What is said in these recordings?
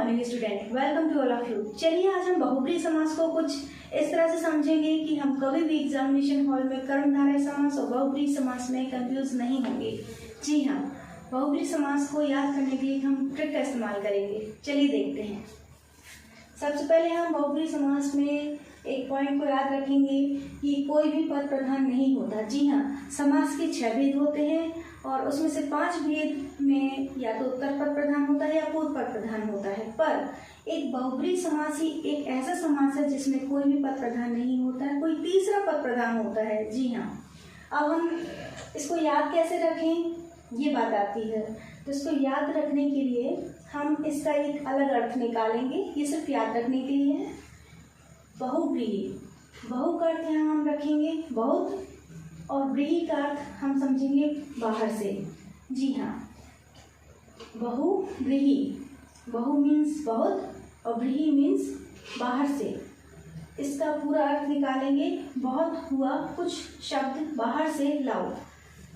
Morning student, welcome to all of you. चलिए आज हम बहुब्रीहि समास को कुछ इस तरह से समझेंगे कि हम कभी भी एग्जामिनेशन हॉल में कर्मधारय समास और बहुब्रीहि समास में कंफ्यूज नहीं होंगे। जी हाँ, बहुब्रीहि समास को याद करने के लिए हम ट्रिक का इस्तेमाल करेंगे। चलिए देखते हैं। सबसे पहले हम बहुब्रीहि समास में एक पॉइंट को याद रखेंगे कि कोई भी पद प्रधान नहीं होता। जी हाँ, समास के 6 भेद होते हैं और उसमें से 5 भेद में या तो उत्तर पद प्रधान होता है या पूर्व पद प्रधान होता है। पर एक बहुब्रीहि समास ही एक ऐसा समास है जिसमें कोई भी पद प्रधान नहीं होता है, कोई तीसरा पद प्रधान होता है। जी हाँ, अब हम इसको याद कैसे रखें ये बात आती है। तो इसको याद रखने के लिए हम इसका एक अलग अर्थ निकालेंगे। ये सिर्फ याद रखने के लिए है। बहुब्रीहि, बहु का अर्थ यहाँ हम रखेंगे बहुत, और ब्रीहि का अर्थ हम समझेंगे बाहर से। जी हाँ, बहुब्रीहि, बहु मीन्स बहुत और ब्रीहि मीन्स बाहर से। इसका पूरा अर्थ निकालेंगे। बहुत हुआ कुछ शब्द बाहर से लाओ,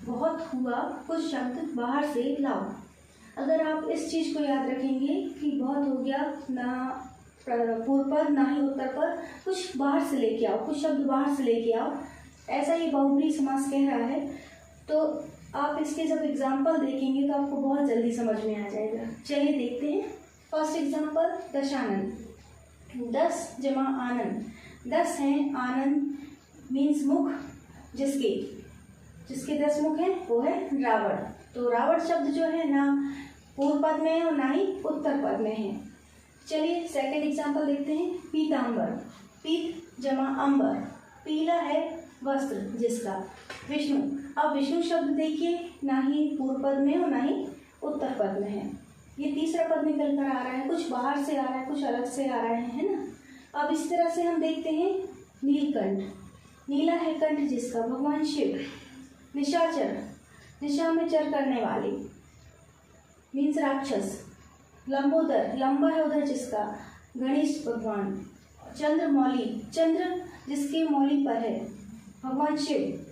बहुत हुआ कुछ शब्द बाहर से लाओ। अगर आप इस चीज़ को याद रखेंगे कि बहुत हो गया, ना पूर्व पद ना ही उत्तर पद, कुछ बाहर से लेके आओ, कुछ शब्द बाहर से लेके आओ, ऐसा ही बहुब्रीहि समास कह रहा है। तो आप इसके जब एग्जाम्पल देखेंगे तो आपको बहुत जल्दी समझ में आ जाएगा। चलिए देखते हैं। First example, Dashanan. 10 जमा आनंद, 10 हैं। आनंद मीन्स मुख, जिसके 10 मुख हैं वो है रावण। तो रावण शब्द जो है ना पूर्व पद में है और ना ही उत्तर पद में है। चलिए सेकंड एग्जाम्पल देखते हैं। पीताम्बर, पीत जमा अंबर, पीला है वस्त्र जिसका। विष्णु, अब विष्णु शब्द देखिए ना ही पूर्व पद में और ना ही उत्तर पद में है। ये तीसरा पद निकल कर आ रहा है, कुछ बाहर से आ रहा है, कुछ अलग से आ रहा है ना। अब इस तरह से हम देखते हैं। नीलकंठ, नीला है कंठ जिसका, भगवान शिव। निशाचर, निशा में चर करने वाले मीन्स राक्षस। लंबोदर, लंबा है उधर जिसका, गणेश भगवान। चंद्रमौली, चंद्र जिसके मौली पर है, भगवान शिव।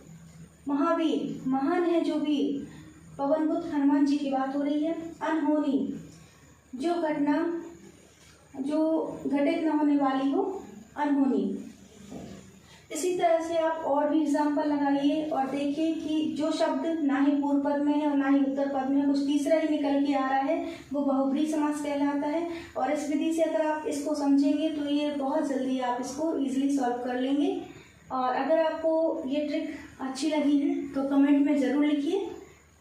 महावीर, महान है जो वीर, पवनपुत्र हनुमान जी की बात हो रही है। अनहोनी, जो घटना जो घटित न होने वाली हो, अनहोनी। इसी तरह से आप और भी एग्जाम्पल लगाइए और देखिए कि जो शब्द ना ही पूर्व पद में है और ना ही उत्तर पद में है, कुछ तीसरा ही निकल के आ रहा है, वो बहुब्रीहि समास कहलाता है। और इस विधि से अगर आप इसको समझेंगे तो ये बहुत जल्दी आप इसको इजीली सॉल्व कर लेंगे। और अगर आपको ये ट्रिक अच्छी लगी है तो कमेंट में ज़रूर लिखिए।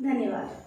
धन्यवाद।